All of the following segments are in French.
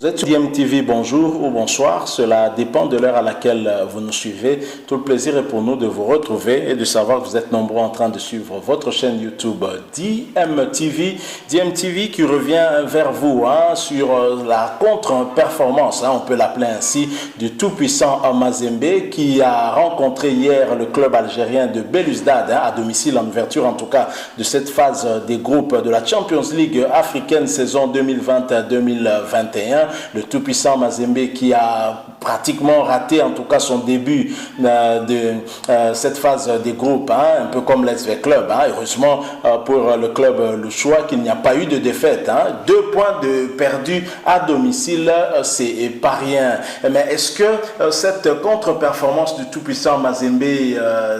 Vous êtes sur DMTV, bonjour ou bonsoir, cela dépend de l'heure à laquelle vous nous suivez. Tout le plaisir est pour nous de vous retrouver et de savoir que vous êtes nombreux en train de suivre votre chaîne YouTube DMTV. DMTV qui revient vers vous sur la contre-performance, on peut l'appeler ainsi, du tout-puissant Mazembe qui a rencontré hier le club algérien de Belouizdad à domicile en ouverture en tout cas de cette phase des groupes de la Champions League africaine saison 2020-2021. Le tout-puissant Mazembe qui a pratiquement raté en tout cas son début de cette phase des groupes, un peu comme l'SV Club. Heureusement pour le club louchois qu'il n'y a pas eu de défaite. 2 points de perdus à domicile, c'est pas rien. Mais est-ce que cette contre-performance du tout-puissant Mazembe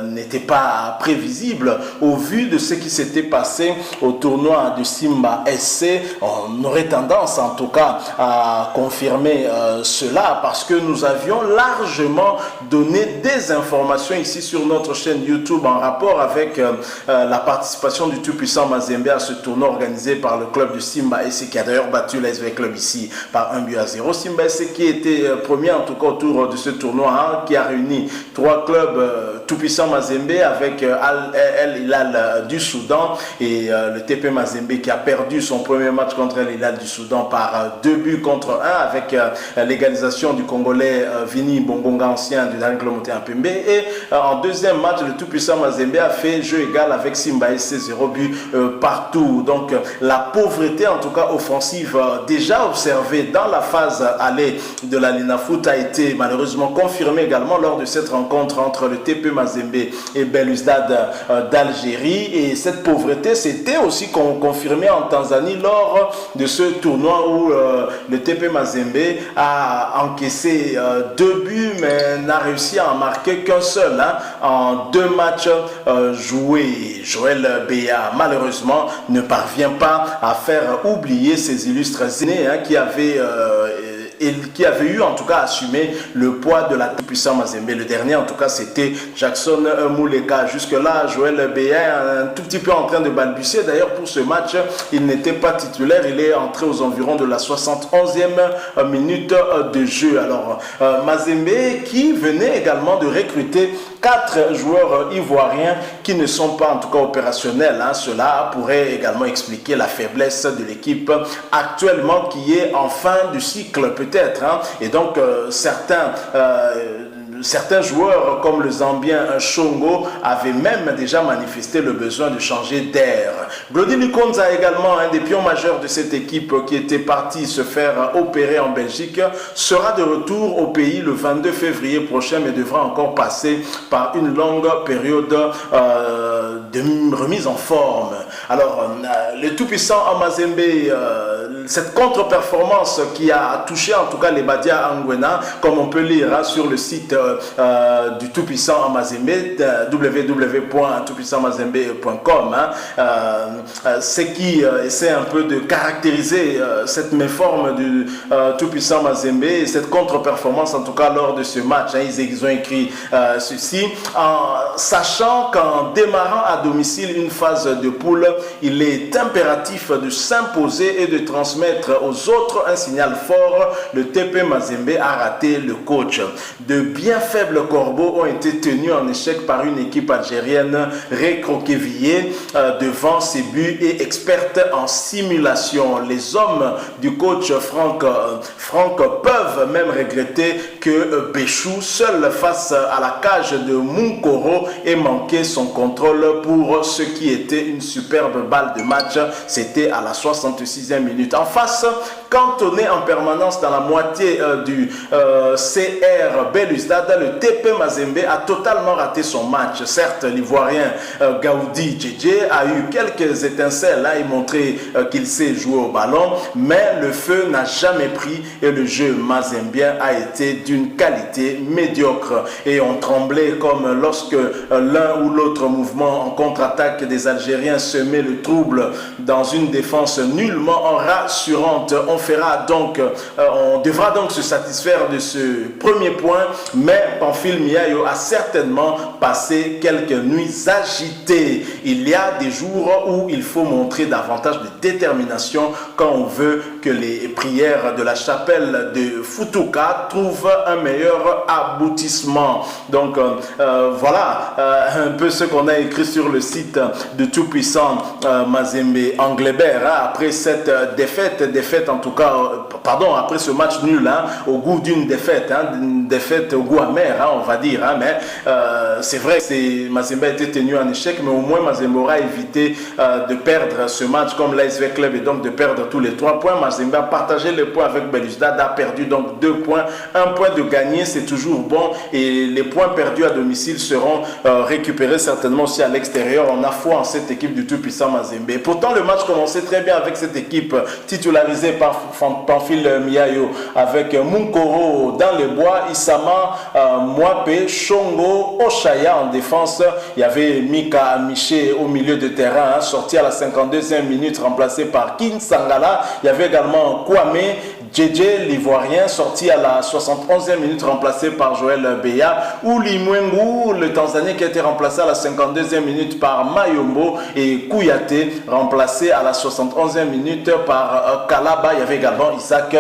n'était pas prévisible au vu de ce qui s'était passé au tournoi du Simba SC? On aurait tendance en tout cas à confirmer cela parce que nous avions largement donné des informations ici sur notre chaîne YouTube en rapport avec la participation du tout-puissant Mazembe à ce tournoi organisé par le club du Simba SC qui a d'ailleurs battu l'SV Club ici par 1-0. Simba SC qui était premier en tout cas autour de ce tournoi qui a réuni 3 clubs tout-puissant Mazembe avec El Hilal du Soudan et le TP Mazembe qui a perdu son premier match contre El Hilal du Soudan par 2 buts contre 1 avec l'égalisation du Congolais Vini Bongonga ancien du dernier club monté en Pembe. Et en deuxième match, le tout-puissant Mazembe a fait jeu égal avec Simba SC, 0 but partout. Donc la pauvreté en tout cas offensive déjà observée dans la phase aller de la Linafoot a été malheureusement confirmée également lors de cette rencontre entre le TP Mazembe et Belouizdad d'Algérie. Et cette pauvreté s'était aussi confirmée en Tanzanie lors de ce tournoi où le TP Mazembe a encaissé 2 buts mais n'a réussi à en marquer qu'un seul en 2 matchs joués. Joël Béa malheureusement ne parvient pas à faire oublier ses illustres aînés qui avaient eu en tout cas assumé le poids de la tout-puissant Mazembe. Le dernier en tout cas c'était Jackson Mouleka. Jusque là Joël Béa est un tout petit peu en train de balbutier. D'ailleurs pour ce match il n'était pas titulaire, il est entré aux environs de la 71e minute de jeu. Alors Mazembe qui venait également de recruter 4 joueurs ivoiriens qui ne sont pas en tout cas opérationnels. Cela pourrait également expliquer la faiblesse de l'équipe actuellement qui est en fin du cycle peut-être. Et donc certains joueurs comme le Zambien Chongo avaient même déjà manifesté le besoin de changer d'air. Glody Lukonza également, un des pions majeurs de cette équipe qui était parti se faire opérer en Belgique, sera de retour au pays le 22 février prochain mais devra encore passer par une longue période de remise en forme. Alors le tout-puissant Mazembe, cette contre-performance qui a touché en tout cas les Badia Anguena, comme on peut lire sur le site du tout-puissant Mazembe, www.toutpuissantmazembe.com, ce qui essaie un peu de caractériser cette méforme du tout-puissant Mazembe et cette contre-performance en tout cas lors de ce match. Ils ont écrit ceci en sachant qu'en démarrant à domicile une phase de poule, il est impératif de s'imposer et de transmettre aux autres un signal fort. Le TP Mazembe a raté le coach. De bien faibles corbeaux ont été tenus en échec par une équipe algérienne récroquevillée devant ses buts et experte en simulation. Les hommes du coach Franck peuvent même regretter que Béchou, seul face à la cage de Moukoro, ait manqué son contrôle pour ce qui était une superbe balle de match. C'était à la 66e minute. En face, cantonné en permanence dans la moitié du CR Belouizdad, le TP Mazembe a totalement raté son match. Certes, l'Ivoirien Gaoudi Djedje a eu quelques étincelles et montré qu'il sait jouer au ballon, mais le feu n'a jamais pris et le jeu mazembien a été d'une qualité médiocre. Et on tremblait comme lorsque l'un ou l'autre mouvement en contre-attaque des Algériens semait le trouble dans une défense nullement rassurante. On devra donc se satisfaire de ce premier point, mais Pamphile Miayo a certainement passé quelques nuits agitées. Il y a des jours où il faut montrer davantage de détermination quand on veut que les prières de la chapelle de Futuka trouvent un meilleur aboutissement. Donc voilà un peu ce qu'on a écrit sur le site de tout-puissant Mazembe Anglebert, hein, après cette défaite en tout cas, pardon, après ce match nul, hein, au goût d'une défaite, hein, une défaite au goût amer, hein, on va dire, hein, mais c'est vrai que Mazembe a été tenu en échec, mais au moins Mazembe aura évité de perdre ce match comme l'ASV Club et donc de perdre tous les 3 points. Mazembe a partagé les points avec Belouizdad, a perdu donc 2 points, 1 point de gagné, c'est toujours bon, et les points perdus à domicile seront récupérés certainement aussi à l'extérieur. On a foi en cette équipe du tout-puissant Mazembe. Et pourtant, le match commençait très bien avec cette équipe titularisée par Pamphile Miayo, avec Munkoro dans les bois, Isama, Mwape, Shongo, Oshaya en défense. Il y avait Mika Miché au milieu de terrain, hein, sorti à la 52e minute, remplacé par King Sangala. Il y avait également Kwame JJ, l'Ivoirien, sorti à la 71e minute, remplacé par Joël Beya. Uli Mwengu, le Tanzanien, qui a été remplacé à la 52e minute par Mayombo. Et Kouyaté, remplacé à la 71e minute par Kalaba. Il y avait également Isaac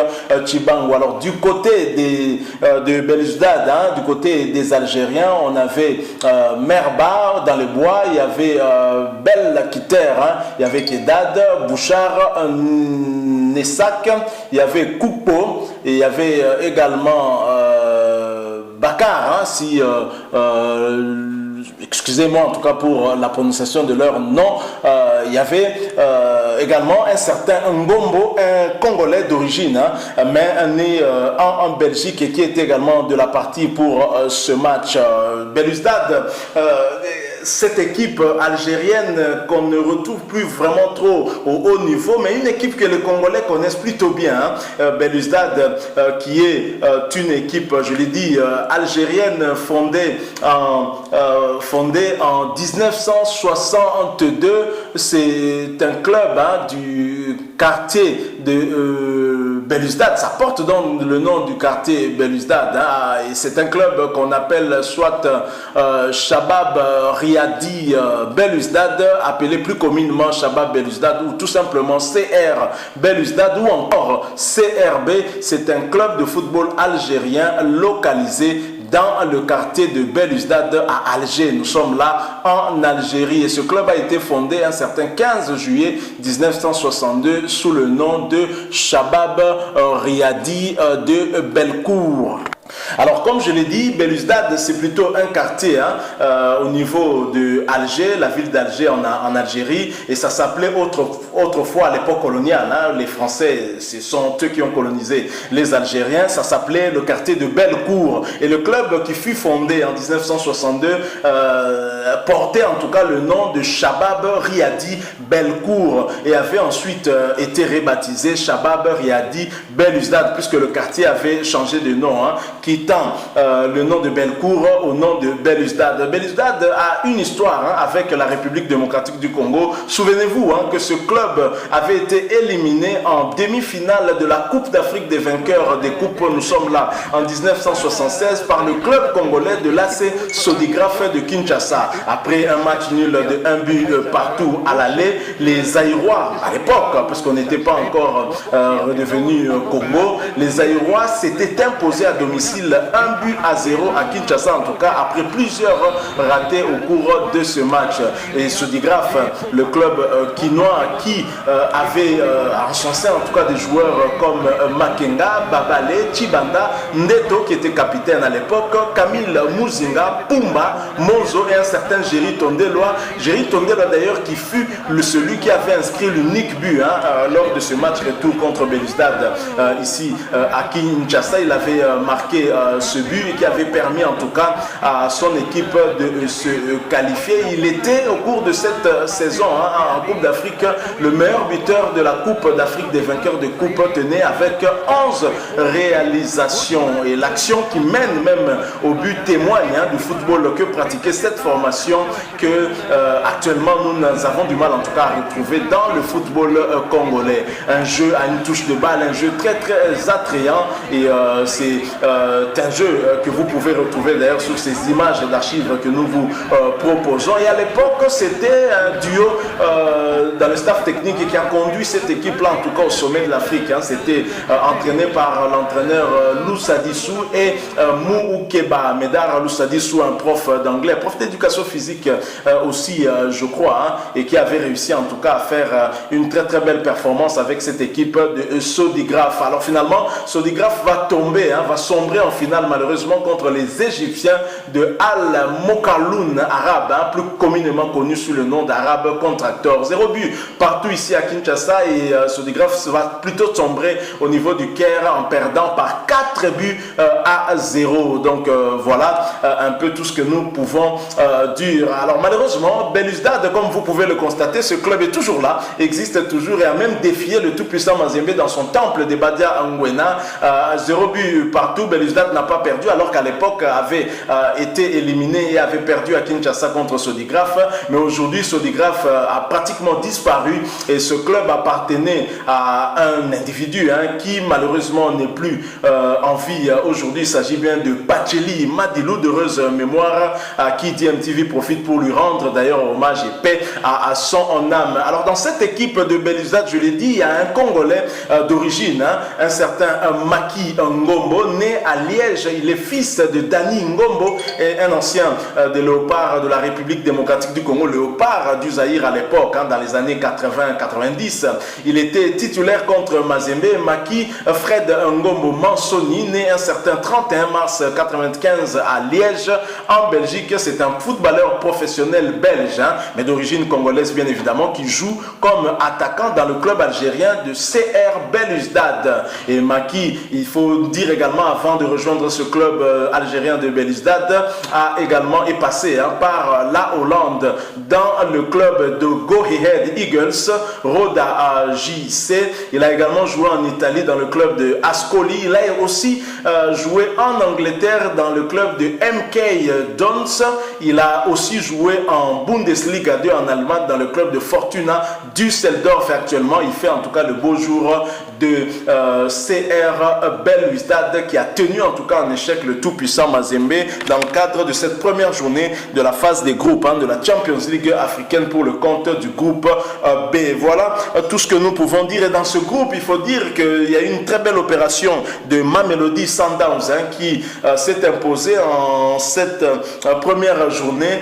Chibango. Alors du côté de Belouizdad, hein, du côté des Algériens, on avait Merba dans les bois, il y avait Bel Kiter, hein, il y avait Kedad, Bouchard, Nessak, il y avait Koupo, et il y avait également Bakar, hein, si excusez-moi en tout cas pour la prononciation de leur nom. Il y avait également un certain Ngombo, un Congolais d'origine, hein, mais né en Belgique, et qui était également de la partie pour ce match. Belouizdad, cette équipe algérienne qu'on ne retrouve plus vraiment trop au haut niveau, mais une équipe que les Congolais connaissent plutôt bien, hein. Belouizdad, qui est une équipe, je l'ai dit, algérienne fondée en 1962. C'est un club, hein, du quartier de Belouizdad. Ça porte donc le nom du quartier Belouizdad, hein, et c'est un club qu'on appelle soit Shabab Riadi Belouizdad, appelé plus communément Shabab Belouizdad, ou tout simplement CR Belouizdad, ou encore CRB. C'est un club de football algérien localisé dans le quartier de Belouizdad à Alger. Nous sommes là en Algérie, et ce club a été fondé un certain 15 juillet 1962 sous le nom de Shabab Riadi de Belcourt. Alors, comme je l'ai dit, Belouizdad, c'est plutôt un quartier, hein, au niveau de Alger, la ville d'Alger en Algérie, et ça s'appelait autrefois à l'époque coloniale, hein, les Français, ce sont eux qui ont colonisé les Algériens, ça s'appelait le quartier de Belcourt, et le club qui fut fondé en 1962 portait en tout cas le nom de Shabab Riadi Belcourt, et avait ensuite été rebaptisé Shabab Riadi Belouizdad, puisque le quartier avait changé de nom, hein, quittant le nom de Belcourt au nom de Belouizdad. Belouizdad a une histoire, hein, avec la République démocratique du Congo. Souvenez-vous, hein, que ce club avait été éliminé en demi-finale de la Coupe d'Afrique des vainqueurs des coupes. Nous sommes là en 1976 par le club congolais de l'AC Sodigraphe de Kinshasa. Après un match nul de 1 but partout à l'aller, les Aïrois, à l'époque, parce qu'on n'était pas encore redevenu Congo, les Aïrois s'étaient imposés à domicile 1 but à 0 à Kinshasa, en tout cas après plusieurs ratés au cours de ce match. Et Sodigraphe, le club quinois qui avait encensé en tout cas des joueurs comme Makenga, Babale, Chibanda, Ndeto qui était capitaine à l'époque, Camille Mouzinga, Pumba, Monzo et un certain Géry Tondelwa. Géry Tondelwa d'ailleurs qui fut celui qui avait inscrit l'unique but, hein, lors de ce match retour contre Belouizdad ici à Kinshasa. Il avait marqué ce but et qui avait permis en tout cas à son équipe de se qualifier. Il était au cours de cette saison, hein, en Coupe d'Afrique, le meilleur buteur de la Coupe d'Afrique des vainqueurs de Coupe, tenait avec 11 réalisations, et l'action qui mène même au but témoigne, hein, du football que pratiquait cette formation que actuellement nous avons du mal en tout cas à retrouver dans le football congolais. Un jeu à une touche de balle, un jeu très très attrayant, et c'est un jeu que vous pouvez retrouver d'ailleurs sur ces images d'archives que nous vous proposons. Et à l'époque, c'était un duo dans le staff technique qui a conduit cette équipe-là, en tout cas au sommet de l'Afrique. Hein. C'était entraîné par l'entraîneur Loussa Dissou et Mou Keba. Médard Loussa Dissou, un prof d'anglais, prof d'éducation physique aussi, je crois, hein, et qui avait réussi en tout cas à faire une très très belle performance avec cette équipe de Sodigraph. Alors finalement, Sodigraph va tomber, hein, va sombrer en finale malheureusement contre les Égyptiens de Al-Mokaloun arabe, hein, plus communément connu sous le nom d'Arabe Contractor. 0 but partout ici à Kinshasa et Sodigraph va plutôt sombrer au niveau du Caire en perdant par 4 buts à 0. Donc voilà un peu tout ce que nous pouvons dire. Alors malheureusement, Belouizdad, comme vous pouvez le constater, ce club est toujours là, existe toujours et a même défié le tout-puissant Mazembe dans son temple de Badia Ngwena. 0 but partout, Belouizdad n'a pas perdu alors qu'à l'époque avait été éliminé et avait perdu à Kinshasa contre Sodigraph. Mais aujourd'hui, Sodigraph a pratiquement disparu et ce club appartenait à un individu hein, qui malheureusement n'est plus en vie aujourd'hui. Il s'agit bien de Pacheli Madilou, d'heureuse mémoire, à qui DMTV profite pour lui rendre d'ailleurs hommage et paix à son âme. Alors dans cette équipe de Belouizdad, je l'ai dit, il y a un Congolais d'origine, hein, un certain Maki Ngombo, né à Liège. Il est fils de Dani Ngombo, et un ancien des léopards de la République démocratique du Congo, léopard du Zaïre à l'époque, hein, dans les années 80-90. Il était titulaire contre Mazembe. Maki Fred Ngombo Mansoni, né un certain 31 mars 95 à Liège, en Belgique. C'est un footballeur professionnel belge, hein, mais d'origine congolaise bien évidemment, qui joue comme attaquant dans le club algérien de CR Belouizdad. Et Maki, il faut dire également, avant de rejoindre ce club algérien de Belouizdad, est passé hein, par la Hollande dans le club de Go Ahead Eagles, Roda JC. Il a également joué en Italie dans le club de Ascoli. Il a aussi joué en Angleterre dans le club de MK Dons. Il a aussi joué en Bundesliga 2 en Allemagne dans le club de Fortuna Düsseldorf. Et actuellement, il fait en tout cas le beau jour de CR Belouizdad qui a tenu en tout cas en échec le tout-puissant Mazembe dans le cadre de cette première journée de la phase des groupes hein, de la Champions League africaine pour le compte du groupe B. Voilà tout ce que nous pouvons dire. Et dans ce groupe, il faut dire qu'il y a eu une très belle opération de Mamelodi Sundowns hein, qui s'est imposée en cette première journée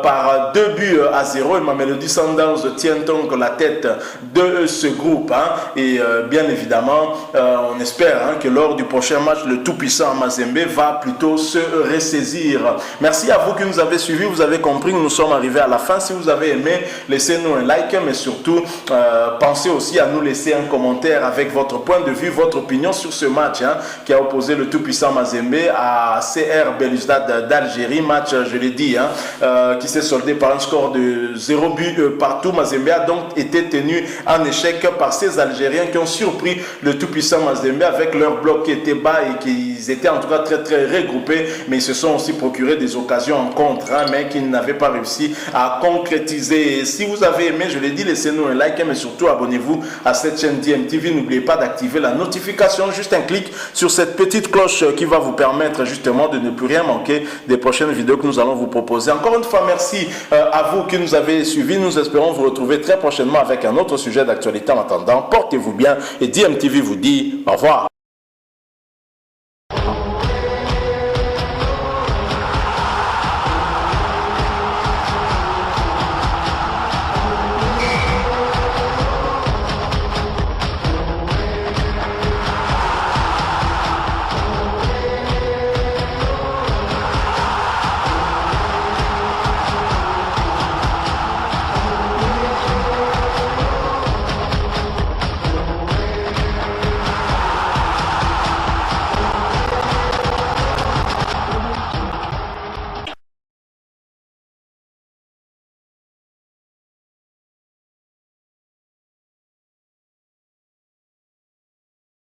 par 2 buts à 0. Et Mamelodi Sundowns tient donc la tête de ce groupe. Hein, et bien évidemment, on espère hein, que lors du prochain match, le tout-puissant Mazembe va plutôt se ressaisir. Merci à vous qui nous avez suivis. Vous avez compris que nous sommes arrivés à la fin. Si vous avez aimé, laissez-nous un like, mais surtout, pensez aussi à nous laisser un commentaire avec votre point de vue, votre opinion sur ce match hein, qui a opposé le tout-puissant Mazembe à CR Belouizdad d'Algérie. Match, je l'ai dit, hein, qui s'est soldé par un score de 0 but partout. Mazembe a donc été tenu en échec par ces Algériens qui ont surpris le tout-puissant Mazembe avec leur bloc qui était bas et qu'ils étaient en tout cas très très regroupés, mais ils se sont aussi procuré des occasions en contre, hein, mais qu'ils n'avaient pas réussi à concrétiser. Si vous avez aimé, je l'ai dit, laissez-nous un like, mais surtout abonnez-vous à cette chaîne DMTV. N'oubliez pas d'activer la notification, juste un clic sur cette petite cloche qui va vous permettre justement de ne plus rien manquer des prochaines vidéos que nous allons vous proposer. Encore une fois, merci à vous qui nous avez suivis. Nous espérons vous retrouver très prochainement avec un autre sujet d'actualité. En attendant, portez-vous bien et DMTV vous dit au revoir.